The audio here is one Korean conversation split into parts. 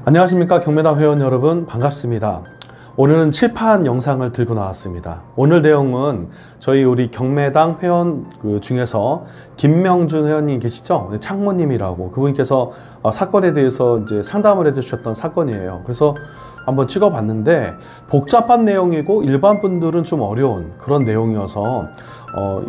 안녕하십니까 경매당 회원 여러분, 반갑습니다. 오늘은 칠판 영상을 들고 나왔습니다. 오늘 내용은 저희 우리 경매당 회원 중에서 김명준 회원님 계시죠? 창모님이라고 그분께서 사건에 대해서 이제 상담을 해주셨던 사건이에요. 그래서 한번 찍어봤는데 복잡한 내용이고 일반 분들은 좀 어려운 그런 내용이어서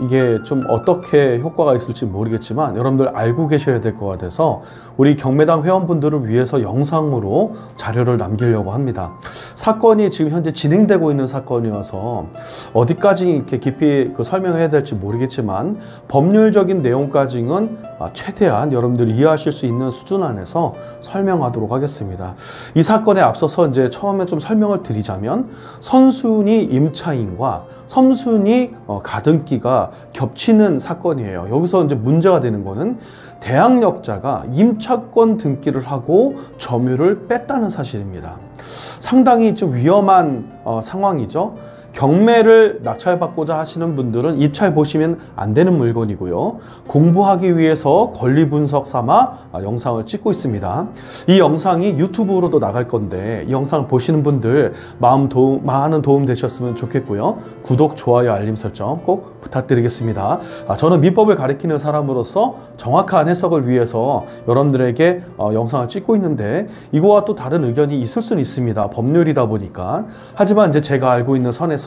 이게 좀 어떻게 효과가 있을지 모르겠지만 여러분들 알고 계셔야 될 것 같아서 우리 경매당 회원분들을 위해서 영상으로 자료를 남기려고 합니다. 사건이 지금 현재 진행되고 있는 사건이어서 어디까지 이렇게 깊이 설명을 해야 될지 모르겠지만 법률적인 내용까지는 최대한 여러분들이 이해하실 수 있는 수준 안에서 설명하도록 하겠습니다. 이 사건에 앞서서 이제 처음에 좀 설명을 드리자면 선순위 임차인과 선순위 가등기가 겹치는 사건이에요. 여기서 이제 문제가 되는 거는 대항력자가 임차권 등기를 하고 점유를 뺐다는 사실입니다. 상당히 좀 위험한 상황이죠. 경매를 낙찰받고자 하시는 분들은 입찰 보시면 안 되는 물건이고요. 공부하기 위해서 권리 분석 삼아 영상을 찍고 있습니다. 이 영상이 유튜브로도 나갈 건데 이 영상을 보시는 분들 많은 도움 되셨으면 좋겠고요. 구독, 좋아요, 알림 설정 꼭 부탁드리겠습니다. 저는 민법을 가르치는 사람으로서 정확한 해석을 위해서 여러분들에게 영상을 찍고 있는데 이거와 또 다른 의견이 있을 수는 있습니다. 법률이다 보니까. 하지만 이제 제가 알고 있는 선에서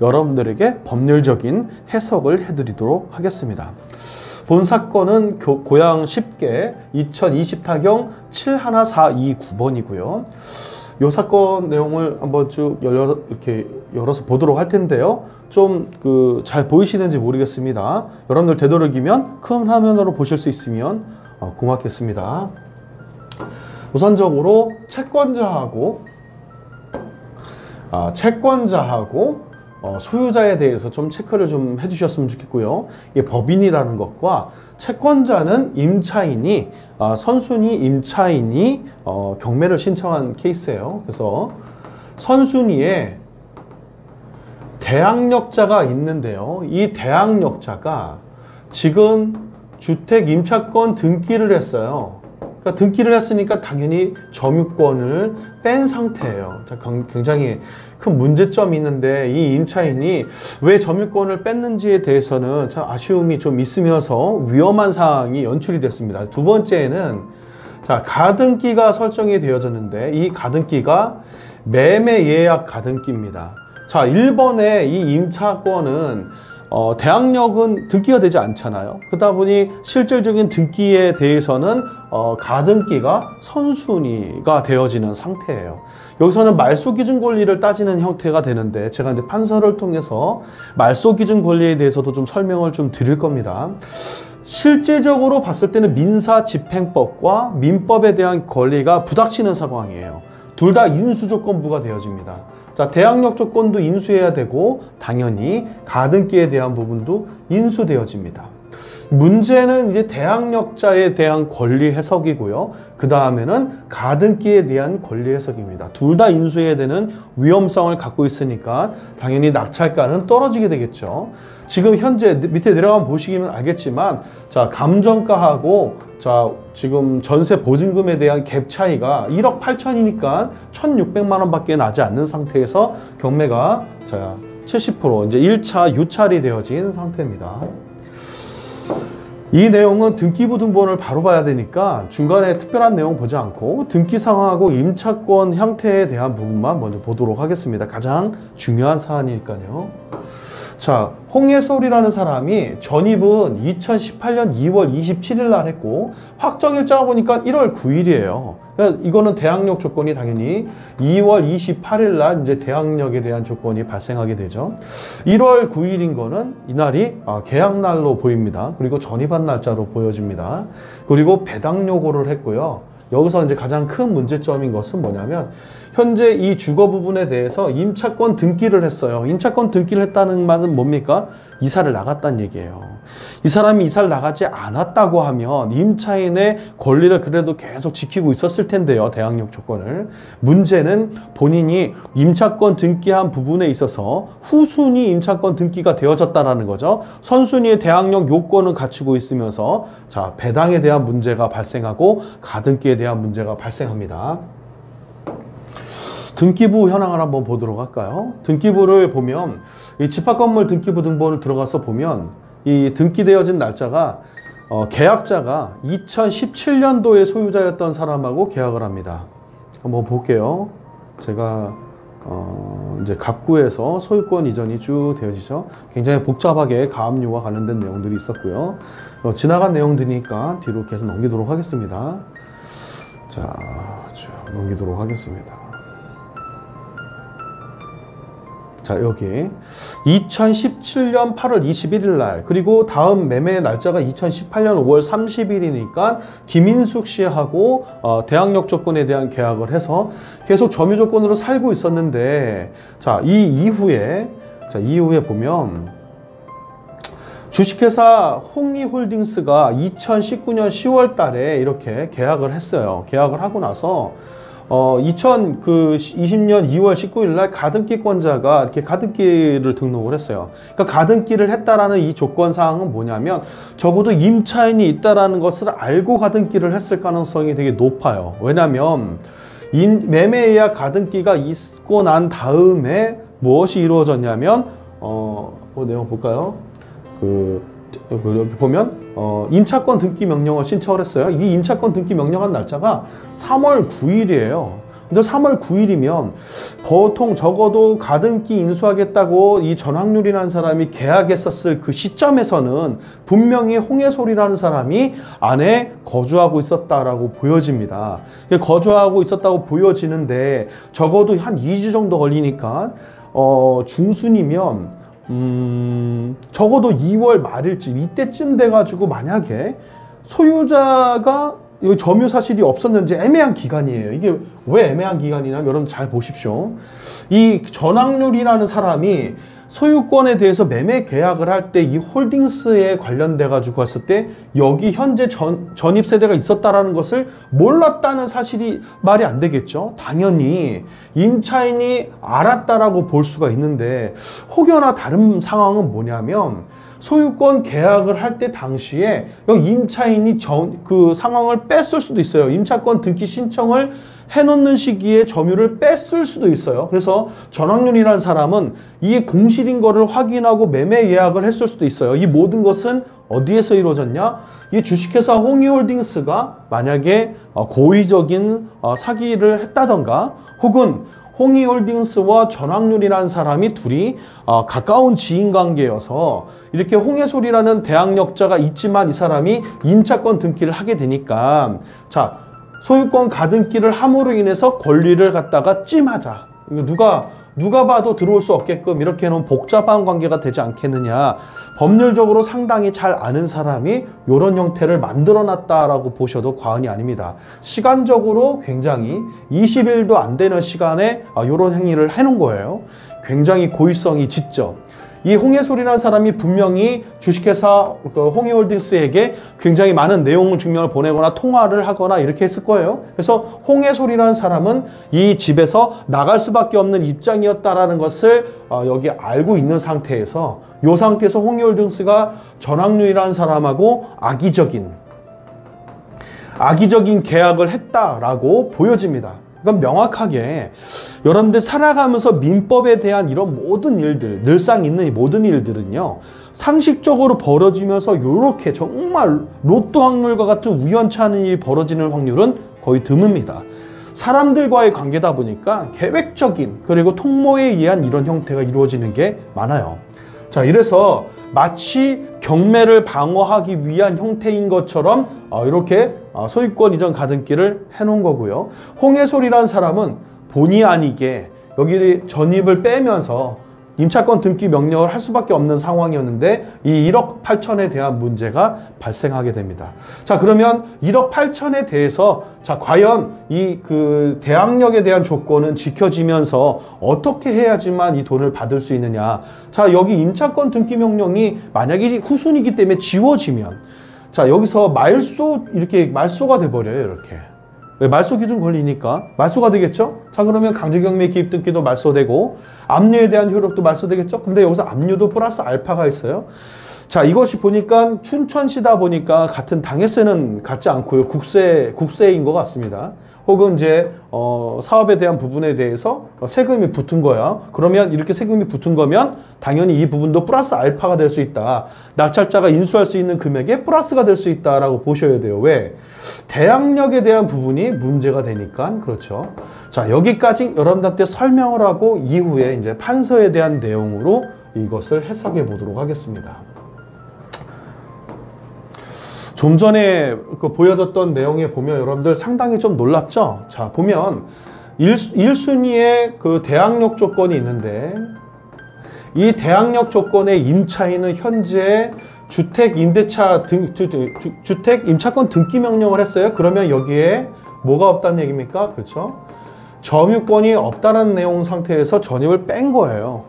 여러분들에게 법률적인 해석을 해드리도록 하겠습니다. 본 사건은 고양 10개 2020타경 71429번이고요. 이 사건 내용을 한번 쭉 이렇게 열어서 보도록 할 텐데요. 좀 잘 보이시는지 모르겠습니다. 여러분들 되도록이면 큰 화면으로 보실 수 있으면 고맙겠습니다. 우선적으로 채권자하고 소유자에 대해서 좀 체크를 좀 해주셨으면 좋겠고요. 이게 법인이라는 것과 채권자는 임차인이 선순위 임차인이 경매를 신청한 케이스예요. 그래서 선순위에 대항력자가 있는데요. 이 대항력자가 지금 주택 임차권 등기를 했어요. 그러니까 등기를 했으니까 당연히 점유권을 뺀 상태예요. 굉장히 큰 문제점이 있는데 이 임차인이 왜 점유권을 뺐는지에 대해서는 참 아쉬움이 좀 있으면서 위험한 상황이 연출이 됐습니다. 두 번째는 가등기가 설정이 되어졌는데 이 가등기가 매매 예약 가등기입니다. 1번에 이 임차권은 대항력은 등기가 되지 않잖아요. 그러다 보니 실질적인 등기에 대해서는 가등기가 선순위가 되어지는 상태예요. 여기서는 말소기준 권리를 따지는 형태가 되는데 제가 이제 판서를 통해서 말소기준 권리에 대해서도 좀 설명을 좀 드릴 겁니다. 실질적으로 봤을 때는 민사집행법과 민법에 대한 권리가 부닥치는 상황이에요. 둘 다 인수조건부가 되어집니다. 대항력 조건도 인수해야 되고 당연히 가등기에 대한 부분도 인수되어집니다. 문제는 이제 대항력자에 대한 권리 해석이고요. 그 다음에는 가등기에 대한 권리 해석입니다. 둘 다 인수해야 되는 위험성을 갖고 있으니까 당연히 낙찰가는 떨어지게 되겠죠. 지금 현재 밑에 내려가면 보시면 알겠지만 감정가하고 지금 전세 보증금에 대한 갭 차이가 1억 8천이니까 1,600만 원밖에 나지 않는 상태에서 경매가 70% 이제 1차 유찰이 되어진 상태입니다. 이 내용은 등기부등본을 바로 봐야 되니까 중간에 특별한 내용 보지 않고 등기 상황하고 임차권 형태에 대한 부분만 먼저 보도록 하겠습니다. 가장 중요한 사안이니까요. 홍예솔이라는 사람이 전입은 2018년 2월 27일 날 했고 확정일자가 보니까 1월 9일이에요. 이거는 대항력 조건이 당연히 2월 28일 날 이제 대항력에 대한 조건이 발생하게 되죠. 1월 9일인 거는 이날이 계약날로 보입니다. 그리고 전입한 날짜로 보여집니다. 그리고 배당 요구를 했고요. 여기서 이제 가장 큰 문제점인 것은 뭐냐면 현재 이 주거 부분에 대해서 임차권 등기를 했어요. 임차권 등기를 했다는 말은 뭡니까? 이사를 나갔다는 얘기예요. 이 사람이 이사를 나가지 않았다고 하면 임차인의 권리를 그래도 계속 지키고 있었을 텐데요. 대항력 조건을. 문제는 본인이 임차권 등기한 부분에 있어서 후순위 임차권 등기가 되어졌다는 거죠. 선순위의 대항력 요건을 갖추고 있으면서 배당에 대한 문제가 발생하고 가등기에 대한 문제가 발생합니다. 등기부 현황을 한번 보도록 할까요? 등기부를 보면 이 집합건물 등기부 등본을 들어가서 보면 이 등기되어진 날짜가 계약자가 2017년도에 소유자였던 사람하고 계약을 합니다. 한번 볼게요. 제가 이제 갑구에서 소유권 이전이 쭉 되어지죠. 굉장히 복잡하게 가압류와 관련된 내용들이 있었고요. 지나간 내용들이니까 뒤로 계속 넘기도록 하겠습니다. 자, 쭉 넘기도록 하겠습니다. 자, 여기 2017년 8월 21일 날, 그리고 다음 매매 날짜가 2018년 5월 30일이니까 김인숙 씨하고 대항력 조건에 대한 계약을 해서 계속 점유 조건으로 살고 있었는데, 자, 이후에 보면 주식회사 홍이홀딩스가 2019년 10월 달에 이렇게 계약을 했어요. 계약을 하고 나서 2020년 2월 19일 날 가등기권자가 이렇게 가등기를 등록을 했어요. 그러니까 가등기를 했다라는 이 조건 사항은 뭐냐면 적어도 임차인이 있다라는 것을 알고 가등기를 했을 가능성이 되게 높아요. 왜냐면 매매예약 가등기가 있고 난 다음에 무엇이 이루어졌냐면 그 내용 볼까요? 이렇게 보면 임차권 등기 명령을 신청을 했어요. 이 임차권 등기 명령한 날짜가 3월 9일이에요. 근데 3월 9일이면 보통 적어도 가등기 인수하겠다고 이 전확률이라는 사람이 계약했었을 그 시점에서는 분명히 홍해솔이라는 사람이 안에 거주하고 있었다라고 보여집니다. 거주하고 있었다고 보여지는데 적어도 한 2주 정도 걸리니까 중순이면 적어도 2월 말일쯤 이때쯤 돼가지고 만약에 소유자가 여기 점유 사실이 없었는지 애매한 기간이에요. 이게 왜 애매한 기간이냐면 여러분 잘 보십시오. 이 전확률이라는 사람이 소유권에 대해서 매매 계약을 할 때 이 홀딩스에 관련돼 가지고 왔을 때 여기 현재 전입 세대가 있었다라는 것을 몰랐다는 사실이 말이 안 되겠죠. 당연히 임차인이 알았다라고 볼 수가 있는데, 혹여나 다른 상황은 뭐냐면 소유권 계약을 할 때 당시에 여기 임차인이 그 상황을 뺐을 수도 있어요. 임차권 등기 신청을 해놓는 시기에 점유를 뺐을 수도 있어요. 그래서 전확률이라는 사람은 이 공실인 거를 확인하고 매매 예약을 했을 수도 있어요. 이 모든 것은 어디에서 이루어졌냐? 이 주식회사 홍이홀딩스가 만약에 고의적인 사기를 했다던가, 혹은 홍이홀딩스와 전확률이라는 사람이 둘이 가까운 지인 관계여서 이렇게 홍해솔이라는 대항력자가 있지만 이 사람이 임차권 등기를 하게 되니까, 자, 소유권 가등기를 함으로 인해서 권리를 갖다가 찜하자. 누가 봐도 들어올 수 없게끔 이렇게 해놓은 복잡한 관계가 되지 않겠느냐. 법률적으로 상당히 잘 아는 사람이 이런 형태를 만들어놨다라고 보셔도 과언이 아닙니다. 시간적으로 굉장히 20일도 안 되는 시간에 이런 행위를 해놓은 거예요. 굉장히 고의성이 짙죠. 이 홍해솔이라는 사람이 분명히 주식회사 홍해홀딩스에게 굉장히 많은 내용 증명을 보내거나 통화를 하거나 이렇게 했을 거예요. 그래서 홍해솔이라는 사람은 이 집에서 나갈 수밖에 없는 입장이었다라는 것을 여기 알고 있는 상태에서, 이 상태에서 홍해홀딩스가 전확률이라는 사람하고 악의적인 계약을 했다라고 보여집니다. 그건 명확하게 여러분들 살아가면서 민법에 대한 이런 모든 일들, 늘상 있는 이 모든 일들은요, 상식적으로 벌어지면서 이렇게 정말 로또 확률과 같은 우연치 않은 일이 벌어지는 확률은 거의 드뭅니다. 사람들과의 관계다 보니까 계획적인, 그리고 통모에 의한 이런 형태가 이루어지는 게 많아요. 자, 이래서 마치 경매를 방어하기 위한 형태인 것처럼 이렇게 소유권 이전 가등기를 해놓은 거고요. 홍해솔이라는 사람은 본의 아니게 여기 전입을 빼면서 임차권 등기 명령을 할 수밖에 없는 상황이었는데 이 1억 8천에 대한 문제가 발생하게 됩니다. 자, 그러면 1억 8천에 대해서 자, 과연 이 대항력에 대한 조건은 지켜지면서 어떻게 해야지만 이 돈을 받을 수 있느냐. 자, 여기 임차권 등기 명령이 만약에 후순위이기 때문에 지워지면, 자, 여기서 말소가 돼버려요. 이렇게. 왜? 말소 기준 걸리니까 말소가 되겠죠? 자, 그러면 강제경매 기입 등기도 말소되고 압류에 대한 효력도 말소되겠죠? 근데 여기서 압류도 플러스 알파가 있어요. 자, 이것이 보니까 춘천시다 보니까 같은 당해세는 갖지 않고요. 국세인 것 같습니다. 혹은 이제 사업에 대한 부분에 대해서 세금이 붙은 거야. 그러면 이렇게 세금이 붙은 거면 당연히 이 부분도 플러스 알파가 될 수 있다. 낙찰자가 인수할 수 있는 금액에 플러스가 될 수 있다라고 보셔야 돼요. 왜? 대항력에 대한 부분이 문제가 되니까. 그렇죠. 자, 여기까지 여러분들한테 설명을 하고 이후에 이제 판서에 대한 내용으로 이것을 해석해 보도록 하겠습니다. 좀 전에 보여줬던 내용에 보면 여러분들 상당히 좀 놀랍죠? 자, 보면 1순위의 그 대항력 조건이 있는데 이 대항력 조건의 임차인은 현재 주택 임차권 등기 명령을 했어요. 그러면 여기에 뭐가 없다는 얘기입니까? 그렇죠? 점유권이 없다는 내용 상태에서 전입을 뺀 거예요.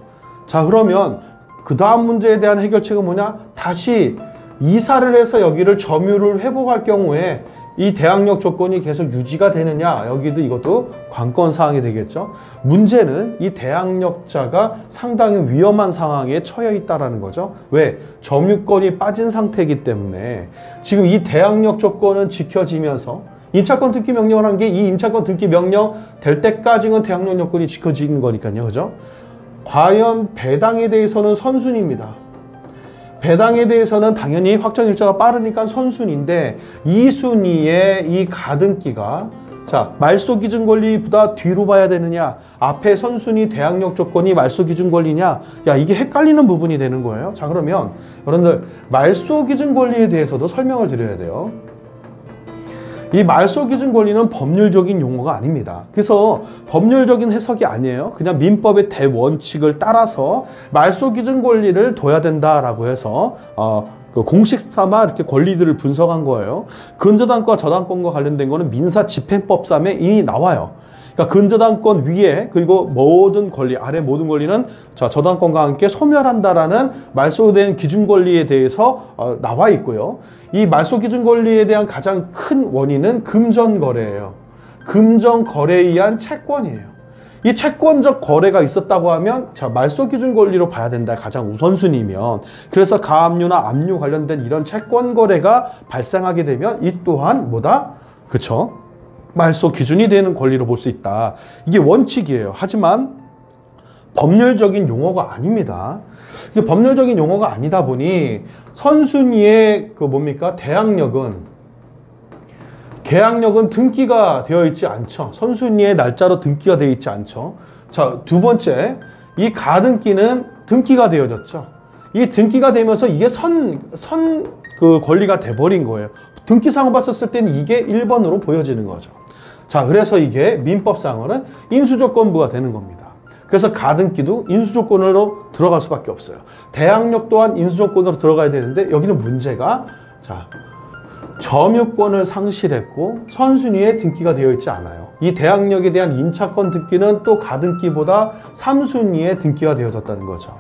자, 그러면 그 다음 문제에 대한 해결책은 뭐냐? 다시 이사를 해서 여기를 점유를 회복할 경우에 이 대항력 조건이 계속 유지가 되느냐, 여기도 이것도 관건 사항이 되겠죠. 문제는 이 대항력자가 상당히 위험한 상황에 처해 있다는 거죠. 왜? 점유권이 빠진 상태이기 때문에 지금 이 대항력 조건은 지켜지면서 임차권 등기 명령을 한 게 이 임차권 등기 명령 될 때까지는 대항력 요건이 지켜지는 거니까요. 그죠? 과연 배당에 대해서는 선순위입니다. 배당에 대해서는 당연히 확정일자가 빠르니까 선순위인데 2순위의 이 가등기가 자, 말소기준 권리보다 뒤로 봐야 되느냐, 앞에 선순위 대항력 조건이 말소기준 권리냐, 야, 이게 헷갈리는 부분이 되는 거예요. 자, 그러면 여러분들 말소기준 권리에 대해서도 설명을 드려야 돼요. 이 말소기준 권리는 법률적인 용어가 아닙니다. 그래서 법률적인 해석이 아니에요. 그냥 민법의 대원칙을 따라서 말소기준 권리를 둬야 된다라고 해서 그 공식 삼아 이렇게 권리들을 분석한 거예요. 근저당권과 저당권과 관련된 거는 민사집행법상에 이미 나와요. 그러니까 근저당권 위에 그리고 모든 권리, 아래 모든 권리는 자, 저당권과 함께 소멸한다라는 말소된 기준 권리에 대해서 나와 있고요. 이 말소 기준 권리에 대한 가장 큰 원인은 금전거래예요. 금전거래에 의한 채권이에요. 이 채권적 거래가 있었다고 하면 자, 말소 기준 권리로 봐야 된다. 가장 우선순위면. 그래서 가압류나 압류 관련된 이런 채권 거래가 발생하게 되면 이 또한 뭐다? 그쵸? 말소 기준이 되는 권리로 볼 수 있다. 이게 원칙이에요. 하지만 법률적인 용어가 아닙니다. 이게 법률적인 용어가 아니다 보니 선순위의 그 뭡니까? 계약력은 등기가 되어 있지 않죠. 선순위의 날짜로 등기가 되어 있지 않죠. 자, 두 번째, 이 가등기는 등기가 되어졌죠. 이 등기가 되면서 이게 그 권리가 돼버린 거예요. 등기상을 봤었을 때는 이게 1번으로 보여지는 거죠. 자, 그래서 이게 민법상으로는 인수조건부가 되는 겁니다. 그래서 가등기도 인수조건으로 들어갈 수밖에 없어요. 대항력 또한 인수조건으로 들어가야 되는데 여기는 문제가 자, 점유권을 상실했고 선순위에 등기가 되어 있지 않아요. 이 대항력에 대한 임차권 등기는 또 가등기보다 3순위에 등기가 되어졌다는 거죠.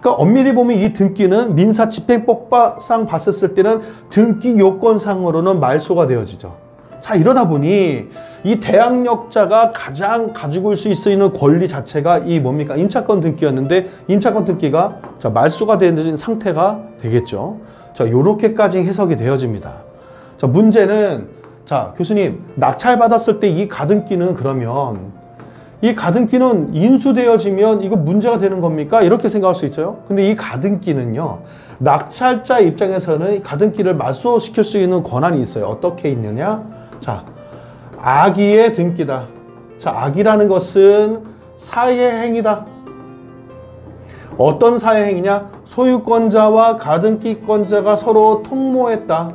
그러니까 엄밀히 보면 이 등기는 민사집행법상 봤었을 때는 등기 요건상으로는 말소가 되어지죠. 자, 이러다 보니 이 대항력자가 가장 가지고 있을 수 있는 권리 자체가 이 뭡니까? 임차권 등기였는데 임차권 등기가 자, 말소가 되는 상태가 되겠죠. 자, 요렇게까지 해석이 되어집니다. 자, 문제는 자, 교수님, 낙찰받았을 때 이 가등기는 그러면 이 가등기는 인수되어지면 이거 문제가 되는 겁니까? 이렇게 생각할 수 있죠. 근데 이 가등기는요, 낙찰자 입장에서는 이 가등기를 말소시킬 수 있는 권한이 있어요. 어떻게 있느냐? 자, 악의의 등기다. 자, 악의라는 것은 사의 행위다. 어떤 사의 행위냐? 소유권자와 가등기권자가 서로 통모했다.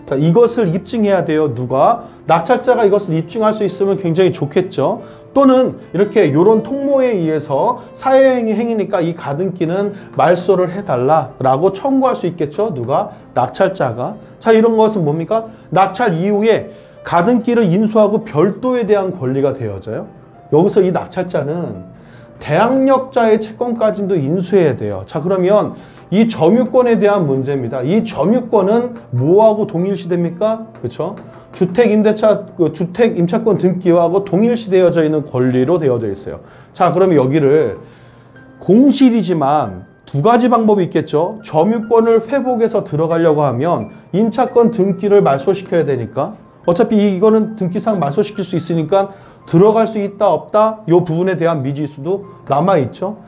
자, 이것을 입증해야 돼요. 누가? 낙찰자가 이것을 입증할 수 있으면 굉장히 좋겠죠. 또는 이렇게 이런 통모에 의해서 사회행위 행위니까 이 가등기는 말소를 해달라라고 청구할 수 있겠죠. 누가? 낙찰자가. 자, 이런 것은 뭡니까? 낙찰 이후에 가등기를 인수하고 별도에 대한 권리가 되어져요. 여기서 이 낙찰자는 대항력자의 채권까지도 인수해야 돼요. 자, 그러면 이 점유권에 대한 문제입니다. 이 점유권은 뭐하고 동일시됩니까? 그렇죠? 주택 임차권 등기하고 동일시되어져 있는 권리로 되어져 있어요. 자, 그러면 여기를 공실이지만 두 가지 방법이 있겠죠. 점유권을 회복해서 들어가려고 하면 임차권 등기를 말소시켜야 되니까 어차피 이거는 등기상 말소시킬 수 있으니까 들어갈 수 있다 없다 이 부분에 대한 미지수도 남아있죠.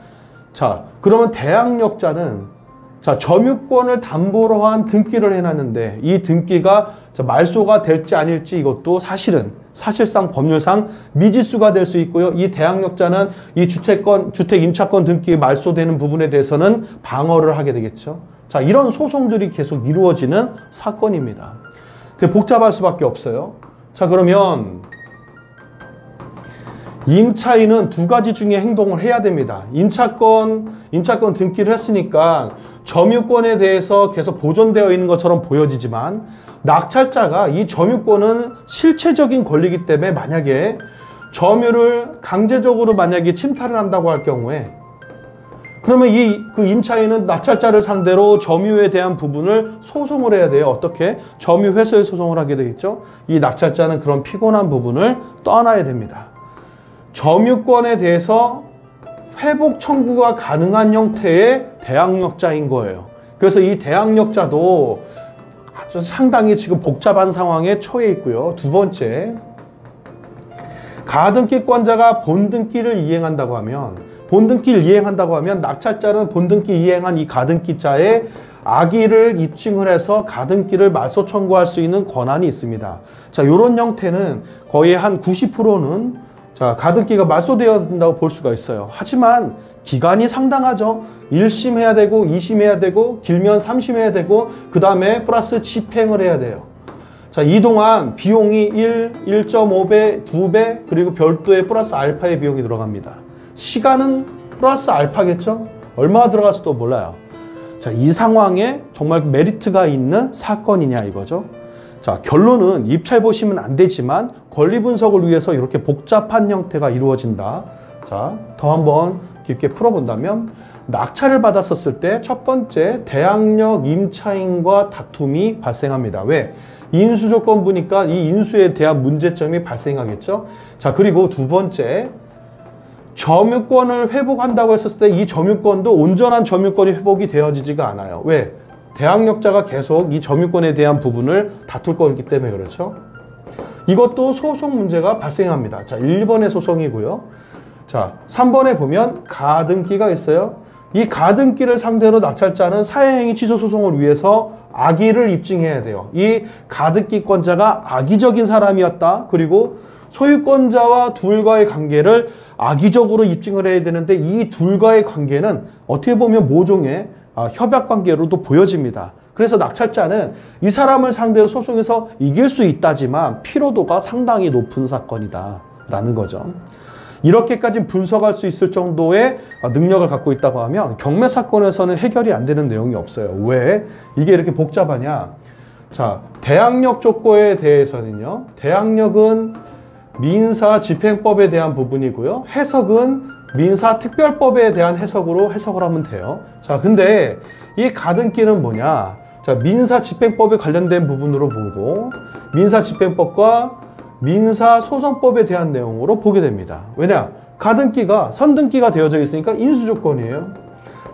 자, 그러면 대항력자는 자, 점유권을 담보로 한 등기를 해놨는데 이 등기가 말소가 될지 아닐지 이것도 사실상 법률상 미지수가 될 수 있고요. 이 대항력자는 이 주택 임차권 등기 말소되는 부분에 대해서는 방어를 하게 되겠죠. 자, 이런 소송들이 계속 이루어지는 사건입니다. 되게 복잡할 수밖에 없어요. 자, 그러면 임차인은 두 가지 중에 행동을 해야 됩니다. 임차권 등기를 했으니까 점유권에 대해서 계속 보존되어 있는 것처럼 보여지지만 낙찰자가 이 점유권은 실체적인 권리이기 때문에 만약에 점유를 강제적으로 만약에 침탈을 한다고 할 경우에 그러면 그 임차인은 낙찰자를 상대로 점유에 대한 부분을 소송을 해야 돼요. 어떻게? 점유회수의 소송을 하게 되겠죠. 이 낙찰자는 그런 피곤한 부분을 떠나야 됩니다. 점유권에 대해서 회복 청구가 가능한 형태의 대항력자인 거예요. 그래서 이 대항력자도 아주 상당히 지금 복잡한 상황에 처해 있고요. 두 번째, 가등기권자가 본등기를 이행한다고 하면 낙찰자는 본등기 이행한 이 가등기자의 악의를 입증을 해서 가등기를 말소 청구할 수 있는 권한이 있습니다. 자, 이런 형태는 거의 한 90%는 자, 가등기가 말소되어야 된다고 볼 수가 있어요. 하지만 기간이 상당하죠. 1심 해야 되고 2심 해야 되고 길면 3심 해야 되고 그 다음에 플러스 집행을 해야 돼요. 자, 이 동안 비용이 1.5배, 2배 그리고 별도의 플러스 알파의 비용이 들어갑니다. 시간은 플러스 알파겠죠? 얼마나 들어갈지도 몰라요. 자, 이 상황에 정말 메리트가 있는 사건이냐 이거죠. 자, 결론은 입찰 보시면 안 되지만 권리 분석을 위해서 이렇게 복잡한 형태가 이루어진다. 자, 더 한번 깊게 풀어본다면 낙찰을 받았었을 때 첫 번째 대항력 임차인과 다툼이 발생합니다. 왜? 인수조건부니까 이 인수에 대한 문제점이 발생하겠죠. 자, 그리고 두 번째 점유권을 회복한다고 했었을 때 이 점유권도 온전한 점유권이 회복이 되어지지가 않아요. 왜? 대항력자가 계속 이 점유권에 대한 부분을 다툴 거기 때문에 그렇죠. 이것도 소송 문제가 발생합니다. 자, 1번의 소송이고요. 자, 3번에 보면 가등기가 있어요. 이 가등기를 상대로 낙찰자는 사회행위 취소 소송을 위해서 악의를 입증해야 돼요. 이 가등기권자가 악의적인 사람이었다. 그리고 소유권자와 둘과의 관계를 악의적으로 입증을 해야 되는데 이 둘과의 관계는 어떻게 보면 모종의 협약 관계로도 보여집니다. 그래서 낙찰자는 이 사람을 상대로 소송에서 이길 수 있다지만 피로도가 상당히 높은 사건이다 라는 거죠. 이렇게까지 분석할 수 있을 정도의 능력을 갖고 있다고 하면 경매 사건에서는 해결이 안 되는 내용이 없어요. 왜? 이게 이렇게 복잡하냐? 자, 대항력 족고에 대해서는요. 대항력은 민사집행법에 대한 부분이고요. 해석은 민사특별법에 대한 해석으로 해석을 하면 돼요. 자, 근데 이 가등기는 뭐냐? 자, 민사집행법에 관련된 부분으로 보고 민사집행법과 민사소송법에 대한 내용으로 보게 됩니다. 왜냐? 가등기가 선등기가 되어져 있으니까 인수조건이에요.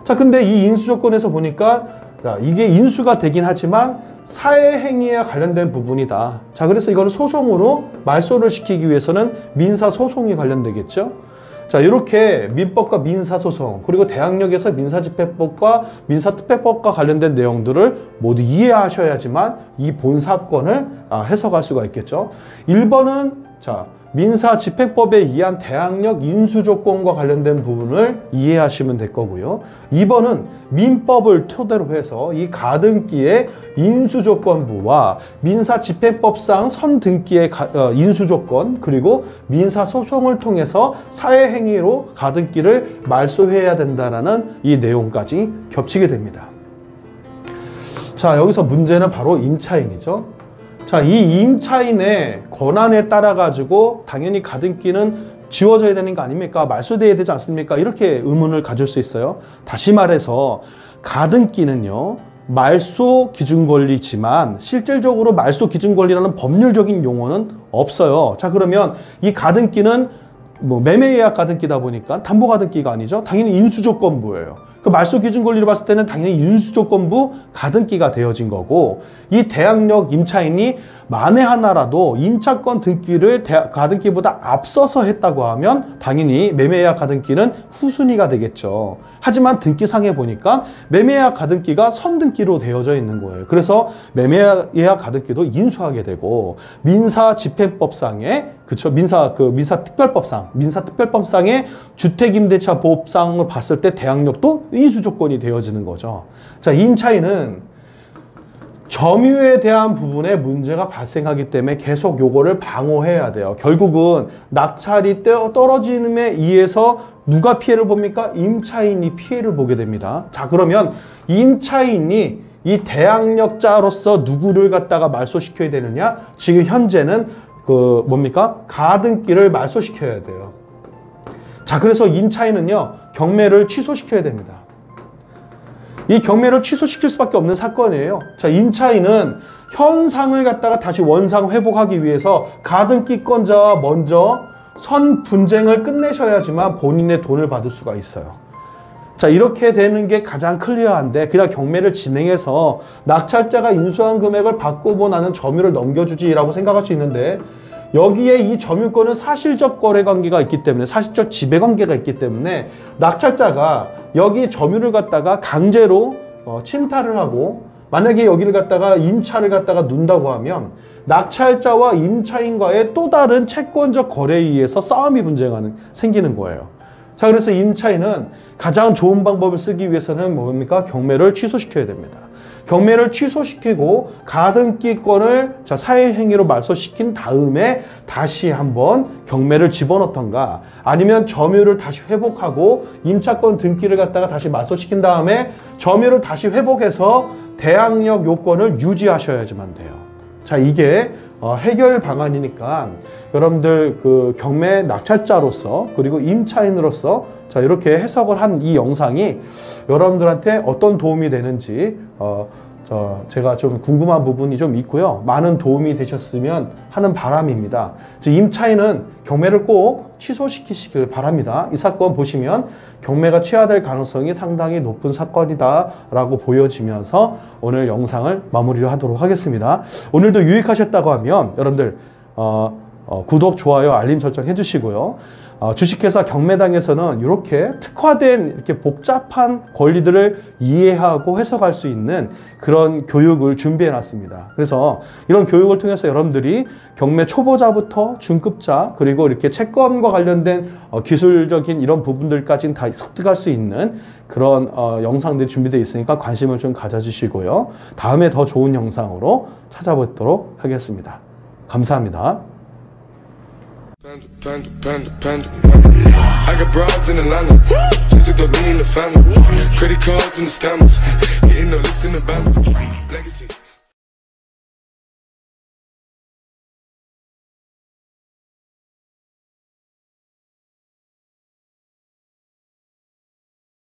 자, 근데 이 인수조건에서 보니까 자, 이게 인수가 되긴 하지만 사회행위에 관련된 부분이다. 자, 그래서 이거를 소송으로 말소를 시키기 위해서는 민사소송이 관련되겠죠. 자, 이렇게 민법과 민사소송 그리고 대항력에서 민사집행법과 민사특별법과 관련된 내용들을 모두 이해하셔야지만 이 본사건을 해석할 수가 있겠죠. 1번은 자, 민사집행법에 의한 대항력 인수조건과 관련된 부분을 이해하시면 될 거고요. 2번은 민법을 토대로 해서 이 가등기의 인수조건부와 민사집행법상 선등기의 인수조건 그리고 민사소송을 통해서 사회행위로 가등기를 말소해야 된다는 이 내용까지 겹치게 됩니다. 자, 여기서 문제는 바로 임차인이죠. 자, 이 임차인의 권한에 따라 가지고 당연히 가등기는 지워져야 되는 거 아닙니까? 말소돼야 되지 않습니까? 이렇게 의문을 가질 수 있어요. 다시 말해서 가등기는요, 말소 기준 권리지만 실질적으로 말소 기준 권리라는 법률적인 용어는 없어요. 자, 그러면 이 가등기는 뭐 매매예약 가등기다 보니까 담보 가등기가 아니죠. 당연히 인수조건부예요. 그 말소 기준 권리를 봤을 때는 당연히 인수조건부 가등기가 되어진 거고, 이 대항력 임차인이 만에 하나라도 임차권 등기를 가등기보다 앞서서 했다고 하면 당연히 매매예약 가등기는 후순위가 되겠죠. 하지만 등기상에 보니까 매매예약 가등기가 선등기로 되어져 있는 거예요. 그래서 매매예약 가등기도 인수하게 되고, 민사집행법상에, 그쵸, 민사특별법상의 주택임대차 보호법상을 봤을 때 대항력도 인수조건이 되어지는 거죠. 자, 임차인은 점유에 대한 부분에 문제가 발생하기 때문에 계속 요거를 방어해야 돼요. 결국은 낙찰이 떨어짐에 의해서 누가 피해를 봅니까? 임차인이 피해를 보게 됩니다. 자, 그러면 임차인이 이 대항력자로서 누구를 갖다가 말소시켜야 되느냐? 지금 현재는 가등기를 말소시켜야 돼요. 자, 그래서 임차인은요, 경매를 취소시켜야 됩니다. 이 경매를 취소시킬 수밖에 없는 사건이에요. 자, 임차인은 현상을 갖다가 다시 원상 회복하기 위해서 가등기권자와 먼저 선 분쟁을 끝내셔야지만 본인의 돈을 받을 수가 있어요. 자, 이렇게 되는 게 가장 클리어한데, 그냥 경매를 진행해서 낙찰자가 인수한 금액을 받고 나는 점유를 넘겨주지라고 생각할 수 있는데, 여기에 이 점유권은 사실적 거래 관계가 있기 때문에, 사실적 지배 관계가 있기 때문에 낙찰자가 여기 점유를 갖다가 강제로 침탈을 하고, 만약에 여기를 갖다가 임차를 갖다가 눈다고 하면 낙찰자와 임차인과의 또 다른 채권적 거래에 의해서 싸움이 생기는 거예요. 자, 그래서 임차인은 가장 좋은 방법을 쓰기 위해서는 뭡니까? 경매를 취소시켜야 됩니다. 경매를 취소시키고 가등기권을 사회행위로 말소시킨 다음에 다시 한번 경매를 집어넣던가, 아니면 점유를 다시 회복하고 임차권 등기를 갖다가 다시 말소시킨 다음에 점유를 다시 회복해서 대항력 요건을 유지하셔야지만 돼요. 자, 이게 해결 방안이니까 여러분들 경매 낙찰자로서 그리고 임차인으로서 자, 이렇게 해석을 한 이 영상이 여러분들한테 어떤 도움이 되는지 제가 좀 궁금한 부분이 좀 있고요. 많은 도움이 되셨으면 하는 바람입니다. 임차인은 경매를 꼭 취소시키시길 바랍니다. 이 사건 보시면 경매가 취하될 가능성이 상당히 높은 사건이다 라고 보여지면서 오늘 영상을 마무리를 하도록 하겠습니다. 오늘도 유익하셨다고 하면 여러분들 구독, 좋아요, 알림 설정 해주시고요. 주식회사 경매당에서는 이렇게 특화된 이렇게 복잡한 권리들을 이해하고 해석할 수 있는 그런 교육을 준비해 놨습니다. 그래서 이런 교육을 통해서 여러분들이 경매 초보자부터 중급자, 그리고 이렇게 채권과 관련된 기술적인 이런 부분들까지는 다 습득할 수 있는 그런 영상들이 준비되어 있으니까 관심을 좀 가져주시고요. 다음에 더 좋은 영상으로 찾아뵙도록 하겠습니다. 감사합니다. Panda. I got broads in Atlanta, just to throw me in the family. Credit cards and the scammers, getting no licks in the band. Legacies.